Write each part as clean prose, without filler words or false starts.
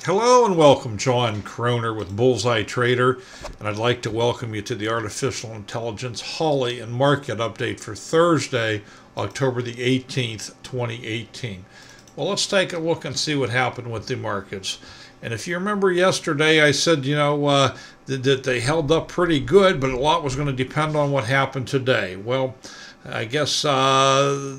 Hello and welcome, John Croner with Bullseye Trader, and I'd like to welcome you to the Artificial Intelligence Holly and Market Update for Thursday, October the 18th, 2018. Well, let's take a look and see what happened with the markets. And if you remember yesterday, I said, that they held up pretty good, but a lot was going to depend on what happened today. Well, I guess the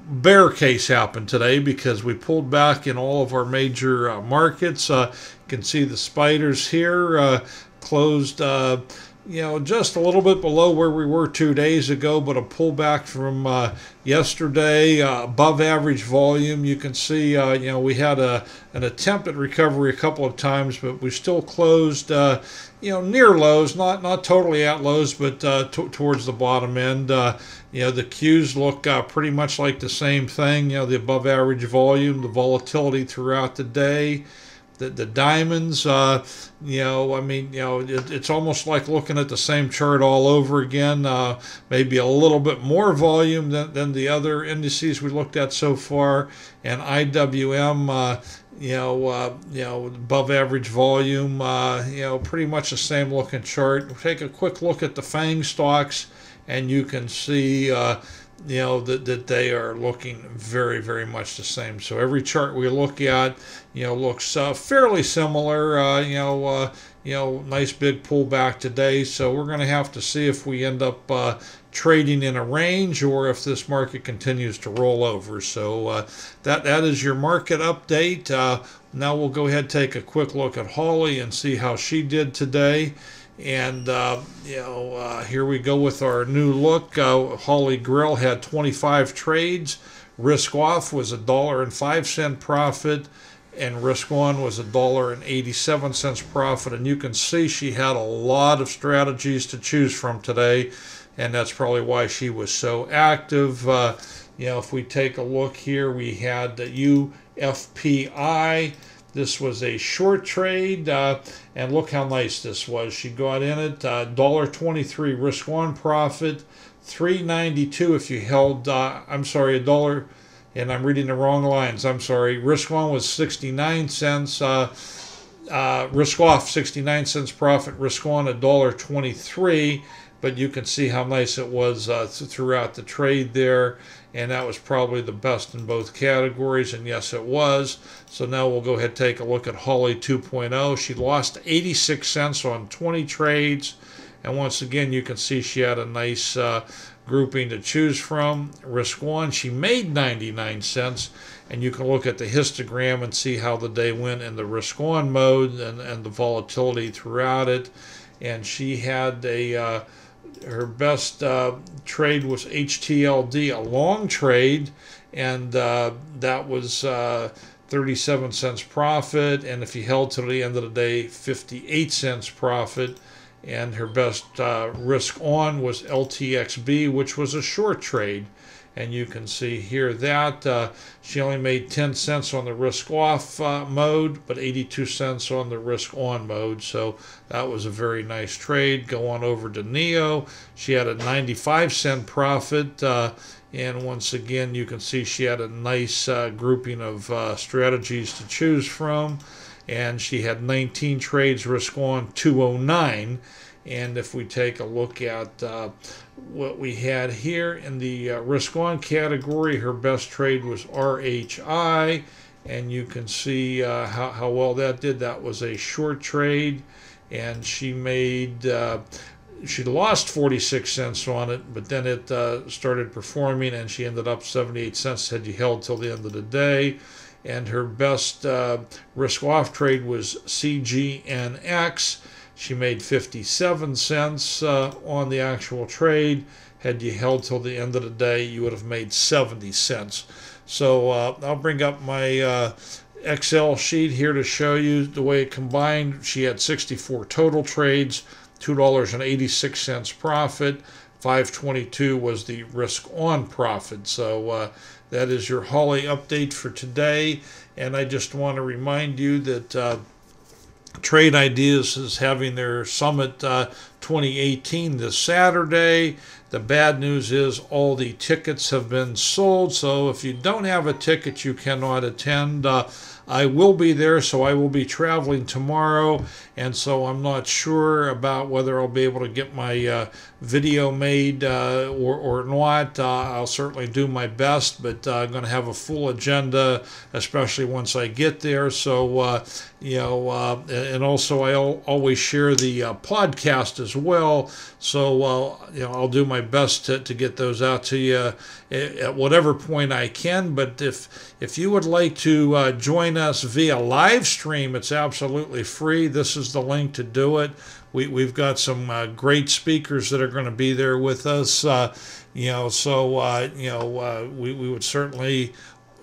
bear case happened today because we pulled back in all of our major markets. You can see the spiders here closed, just a little bit below where we were 2 days ago, but a pullback from yesterday, above average volume. You can see, we had an attempt at recovery a couple of times, but we still closed, near lows, not totally at lows, but towards the bottom end. The Qs look pretty much like the same thing. The above average volume, the volatility throughout the day. The diamonds, it's almost like looking at the same chart all over again. Maybe a little bit more volume than the other indices we looked at so far. And IWM, above average volume, pretty much the same looking chart. We'll take a quick look at the FANG stocks, and you can see that they are looking very, very much the same. So every chart we look at, looks fairly similar. Nice big pullback today. So we're going to have to see if we end up trading in a range or if this market continues to roll over. So that is your market update. Now we'll go ahead and take a quick look at Holly and see how she did today. And, here we go with our new look. Holly Grill had 25 trades. Risk off was $1.05 profit, and risk on was $1.87 profit. And you can see she had a lot of strategies to choose from today, and that's probably why she was so active. If we take a look here, we had UFPI. This was a short trade, and look how nice this was. She got in it, $1.23 risk on profit, $3.92 if you held, a dollar, and I'm reading the wrong lines, I'm sorry. Risk on was 69 cents, risk off 69 cents profit, risk on $1.23. But you can see how nice it was throughout the trade there, and that was probably the best in both categories, and yes, it was. So now we'll go ahead and take a look at Holly 2.0. She lost 86 cents on 20 trades, and once again, you can see she had a nice grouping to choose from. Risk on, she made 99 cents, and you can look at the histogram and see how the day went in the risk on mode and the volatility throughout it. And she had her best trade was HTLD, a long trade, and that was 37 cents profit, and if you held till the end of the day, 58 cents profit. And her best risk on was LTXB, which was a short trade. And you can see here that she only made 10 cents on the risk off mode, but 82 cents on the risk on mode. So that was a very nice trade. Go on over to NEO. She had a 95-cent profit. And once again, you can see she had a nice grouping of strategies to choose from. And she had 19 trades, risk on 209. And if we take a look at what we had here in the risk on category, her best trade was RHI, and you can see how well that did. That was a short trade, and she made she lost 46 cents on it, but then it started performing, and she ended up 78 cents had you held till the end of the day. And her best risk off trade was CGNX. She made 57 cents on the actual trade. Had you held till the end of the day, you would have made 70 cents. So I'll bring up my Excel sheet here to show you the way it combined. She had 64 total trades, $2.86 profit. 522 was the risk on profit. So that is your Holly update for today. And I just want to remind you that Trade Ideas is having their Summit 2018 this Saturday. The bad news is all the tickets have been sold, so if you don't have a ticket, you cannot attend. I will be there, so I will be traveling tomorrow, and so I'm not sure about whether I'll be able to get my video made or not. I'll certainly do my best, but I'm going to have a full agenda, especially once I get there. So, and also I always share the podcast as well. So, I'll do my best to get those out to you at whatever point I can. But if you would like to join us via live stream, it's absolutely free. This is the link to do it. We've got some great speakers that are going to be there with us. We would certainly,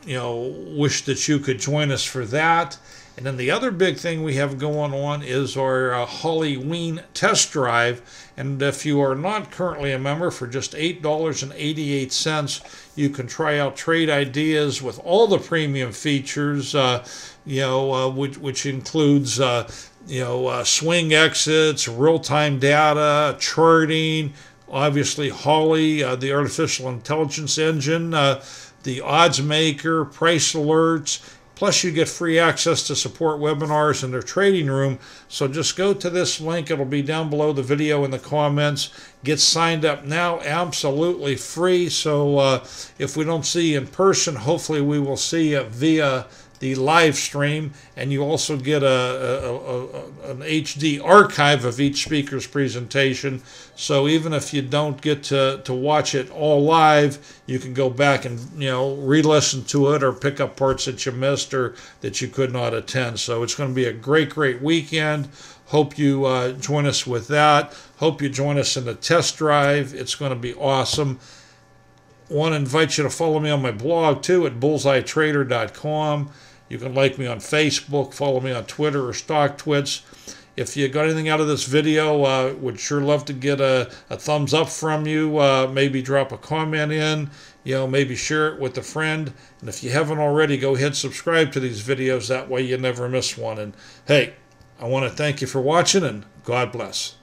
wish that you could join us for that. And then the other big thing we have going on is our Halloween test drive. And if you are not currently a member, for just $8.88, you can try out Trade Ideas with all the premium features, which includes, swing exits, real-time data, charting, obviously Holly, the artificial intelligence engine, the odds maker, price alerts. Plus, you get free access to support webinars in their trading room. So just go to this link. It'll be down below the video in the comments. Get signed up now, absolutely free. So if we don't see you in person, hopefully we will see you via the live stream, and you also get an HD archive of each speaker's presentation. So even if you don't get to watch it all live, you can go back and re-listen to it or pick up parts that you missed or that you could not attend. So it's going to be a great weekend. Hope you join us with that. Hope you join us in the test drive. It's going to be awesome. Want to invite you to follow me on my blog too at bullseyetrader.com. You can like me on Facebook, follow me on Twitter or StockTwits. If you got anything out of this video, would sure love to get a thumbs up from you. Maybe drop a comment in, maybe share it with a friend. And if you haven't already, go ahead and subscribe to these videos. That way you never miss one. And hey, I want to thank you for watching, and God bless.